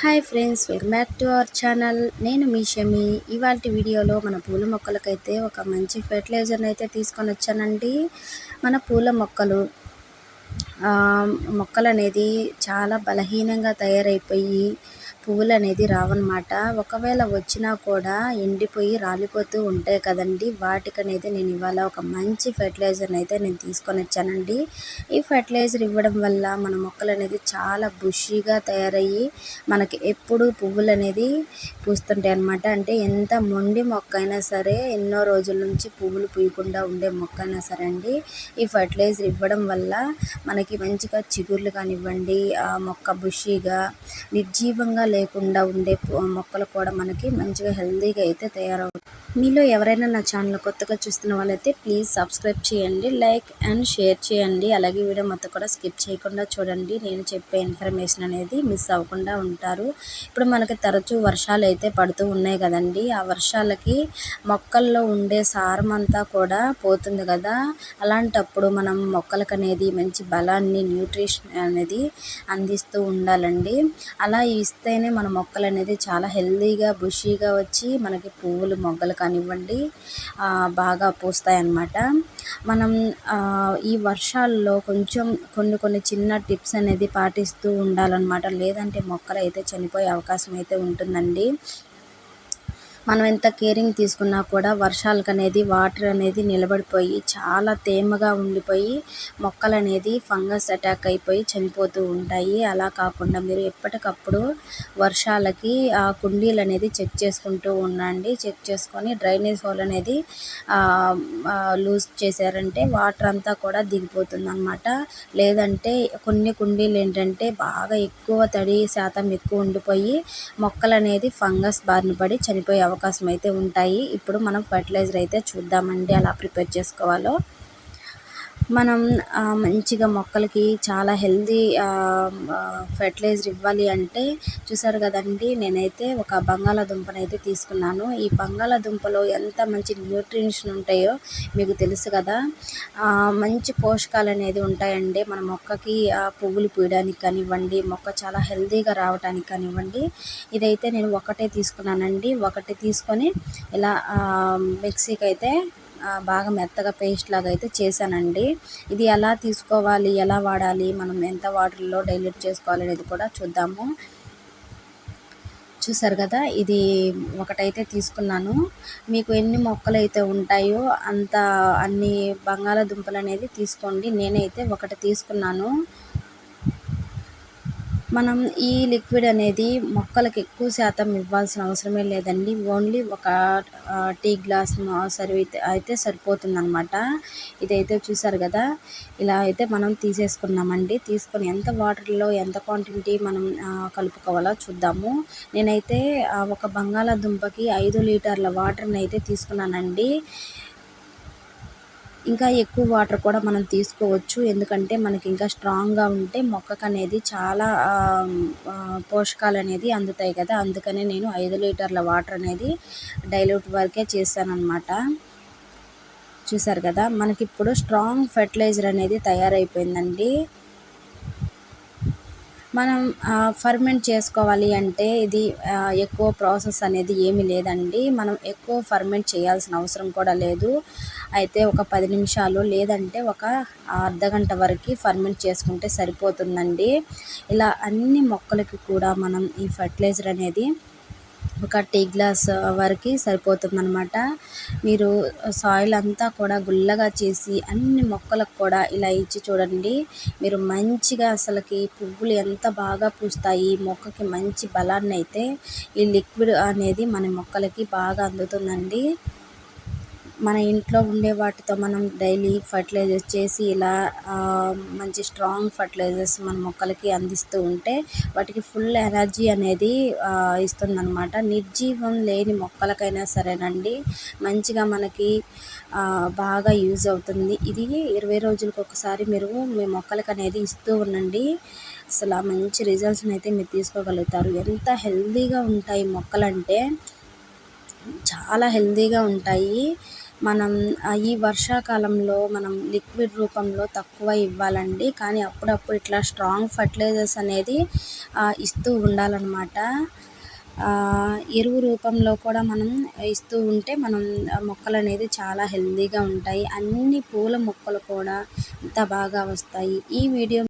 Hi friends, welcome back to our channel. నేను మీ షమి. ఇవాల్టి వీడియోలో మన పూల మొక్కలకైతే ఒక మంచి ఫెర్టిలైజర్ని అయితే తీసుకొని వచ్చానండి. మన పూల మొక్కలు అనేది చాలా బలహీనంగా తయారైపోయి పువ్వులు అనేది రావన్నమాట. ఒకవేళ వచ్చినా కూడా ఎండిపోయి రాలిపోతూ ఉంటాయి కదండి. వాటికనేది నేను ఇవాళ ఒక మంచి ఫెర్టిలైజర్ని అయితే నేను తీసుకొని వచ్చానండి. ఈ ఫెర్టిలైజర్ ఇవ్వడం వల్ల మన మొక్కలు అనేది చాలా బుషీగా తయారయ్యి మనకి ఎప్పుడు పువ్వులు అనేది పూస్తుంటాయి అన్నమాట. అంటే ఎంత మొండి మొక్క అయినా సరే, ఎన్నో రోజుల నుంచి పువ్వులు పూయకుండా ఉండే మొక్క అయినా సరే అండి, ఈ ఫెర్టిలైజర్ ఇవ్వడం వల్ల మనకి మంచిగా చిగుర్లు కానివ్వండి, ఆ మొక్క బుషీగా నిర్జీవంగా లేకుండా ఉండే మొక్కలు కూడా మనకి మంచిగా హెల్తీగా అయితే తయారవుతాయి. మీలో ఎవరైనా నా ఛానల్ కొత్తగా చూస్తున్న వాళ్ళైతే ప్లీజ్ సబ్స్క్రైబ్ చేయండి, లైక్ అండ్ షేర్ చేయండి. అలాగే వీడియో మొత్తం కూడా స్కిప్ చేయకుండా చూడండి. నేను చెప్పే ఇన్ఫర్మేషన్ అనేది మిస్ అవ్వకుండా ఉంటారు. ఇప్పుడు మనకి తరచూ వర్షాలు అయితే పడుతూ ఉన్నాయి కదండి. ఆ వర్షాలకి మొక్కల్లో ఉండే సారం అంతా కూడా పోతుంది కదా. అలాంటప్పుడు మనం మొక్కలకు అనేది మంచి బలాన్ని, న్యూట్రిషన్ అనేది అందిస్తూ ఉండాలండి. అలా ఇస్తేనే మన మొక్కలు అనేది చాలా హెల్తీగా బుషీగా వచ్చి మనకి పువ్వులు, మొగ్గలు కానివ్వండి బాగా పూస్తాయి అన్నమాట. మనం ఈ వర్షాల్లో కొంచెం కొన్ని చిన్న టిప్స్ అనేది పాటిస్తూ ఉండాలన్నమాట. లేదంటే మొక్కలు అయితే చనిపోయే అవకాశం అయితే ఉంటుందండి. మనం ఎంత కేరింగ్ తీసుకున్నా కూడా వర్షాలకు అనేది వాటర్ అనేది నిలబడిపోయి చాలా తేమగా ఉండిపోయి మొక్కలు అనేది ఫంగస్ అటాక్ అయిపోయి చనిపోతూ ఉంటాయి. అలా కాకుండా మీరు ఎప్పటికప్పుడు వర్షాలకి ఆ కుండీలు అనేది చెక్ చేసుకుంటూ ఉండండి. చెక్ చేసుకొని డ్రైనేజ్ హోల్ అనేది లూజ్ చేశారంటే వాటర్ అంతా కూడా దిగిపోతుంది అన్నమాట. లేదంటే కొన్ని కుండీలు ఏంటంటే బాగా ఎక్కువ తడి శాతం ఎక్కువ ఉండిపోయి మొక్కలు అనేది ఫంగస్ బారిన పడి చనిపోయే అవకాశం అయితే ఉంటాయి. ఇప్పుడు మనం ఫెర్టిలైజర్ అయితే చూద్దామండి ఎలా ప్రిపేర్ చేసుకోవాలో. మనం మంచిగా మొక్కలకి చాలా హెల్తీ ఫెర్టిలైజర్ ఇవ్వాలి అంటే చూసారు కదండి, నేనైతే ఒక బంగాళాదుంపను అయితే తీసుకున్నాను. ఈ బంగాళాదుంపలో ఎంత మంచి న్యూట్రిషన్ ఉంటాయో మీకు తెలుసు కదా. మంచి పోషకాలు అనేది ఉంటాయండి మన మొక్కకి. పువ్వులు పూయడానికి కానివ్వండి, మొక్క చాలా హెల్తీగా రావడానికి కానివ్వండి. ఇదైతే నేను ఒకటే తీసుకున్నానండి. ఒకటి తీసుకొని ఇలా మిక్సీకి అయితే బాగా మెత్తగా పేస్ట్ లాగా అయితే చేశానండి. ఇది ఎలా తీసుకోవాలి, ఎలా వాడాలి, మనం ఎంత వాటర్లో డైల్యూట్ చేసుకోవాలి అనేది కూడా చూద్దాము. చూసారు కదా, ఇది ఒకటైతే తీసుకున్నాను. మీకు ఎన్ని మొక్కలు అయితే ఉంటాయో అన్ని బంగాళాదుంపలు అనేది తీసుకోండి. నేనైతే ఒకటి తీసుకున్నాను. మనం ఈ లిక్విడ్ అనేది మొక్కలకు ఎక్కువ శాతం ఇవ్వాల్సిన అవసరమే లేదండి. ఓన్లీ ఒక టీ గ్లాస్ అయితే సరిపోతుందన్నమాట. ఇదైతే చూసారు కదా, ఇలా అయితే మనం తీసేసుకున్నామండి. తీసుకొని ఎంత వాటర్లో ఎంత క్వాంటిటీ మనం కలుపుకోవాలో చూద్దాము. నేనైతే ఒక బంగాళాదుంపకి 5 లీటర్ల వాటర్ని అయితే తీసుకున్నానండి. ఇంకా ఎక్కువ వాటర్ కూడా మనం తీసుకోవచ్చు. ఎందుకంటే మనకి ఇంకా స్ట్రాంగ్గా ఉంటే మొక్కకు అనేది చాలా పోషకాలు అనేది అందుతాయి కదా. అందుకనే నేను 5 లీటర్ల వాటర్ అనేది డైల్యూట్ వరకే చేశానన్నమాట. చూసారు కదా, మనకి ఇప్పుడు స్ట్రాంగ్ ఫెర్టిలైజర్ అనేది తయారైపోయిందండి. మనం ఫర్మెంట్ చేసుకోవాలి అంటే ఇది ఎక్కువ ప్రాసెస్ అనేది ఏమీ లేదండి. మనం ఎక్కువ ఫర్మెంట్ చేయాల్సిన అవసరం కూడా లేదు. అయితే ఒక 10 నిమిషాలు లేదంటే ఒక అర్ధగంట వరకు ఫర్మెంట్ చేసుకుంటే సరిపోతుందండి. ఇలా అన్ని మొక్కలకి కూడా మనం ఈ ఫెర్టిలైజర్ అనేది ఒక టీ గ్లాస్ వరకు సరిపోతుందన్నమాట. మీరు సాయిల్ అంతా కూడా గుల్లగా చేసి అన్ని మొక్కలకు కూడా ఇలా ఇచ్చి చూడండి. మీరు మంచిగా అసలుకి పువ్వులు ఎంత బాగా పూస్తాయి. మొక్కకి మంచి బలాన్ని అయితే ఈ లిక్విడ్ అనేది మన మొక్కలకి బాగా అందుతుందండి. మన ఇంట్లో ఉండే వాటితో మనం డైలీ ఫర్టిలైజర్ చేసి ఇలా మంచి స్ట్రాంగ్ ఫర్టిలైజర్స్ మన మొక్కలకి అందిస్తూ ఉంటే వాటికి ఫుల్ ఎనర్జీ అనేది ఇస్తుందన్నమాట. నిర్జీవం లేని మొక్కలకైనా సరేనండి మంచిగా మనకి బాగా యూజ్ అవుతుంది. ఇది 20 రోజులకు ఒకసారి మీరు మీ మొక్కలకు అనేది ఇస్తూ ఉండండి. అసలు మంచి రిజల్ట్స్ని అయితే మీరు తీసుకోగలుగుతారు. ఎంత హెల్తీగా ఉంటాయి మొక్కలంటే చాలా హెల్తీగా ఉంటాయి. మనం ఈ వర్షాకాలంలో మనం లిక్విడ్ రూపంలో తక్కువ ఇవ్వాలండి. కానీ అప్పుడప్పుడు ఇట్లా స్ట్రాంగ్ ఫర్టిలైజర్స్ అనేది ఇస్తూ ఉండాలన్నమాట. ఎరువు రూపంలో కూడా మనం ఇస్తూ ఉంటే మనం మొక్కలనేది చాలా హెల్తీగా ఉంటాయి. అన్ని పూల మొక్కలు కూడా ఇంత బాగా వస్తాయి. ఈ వీడియో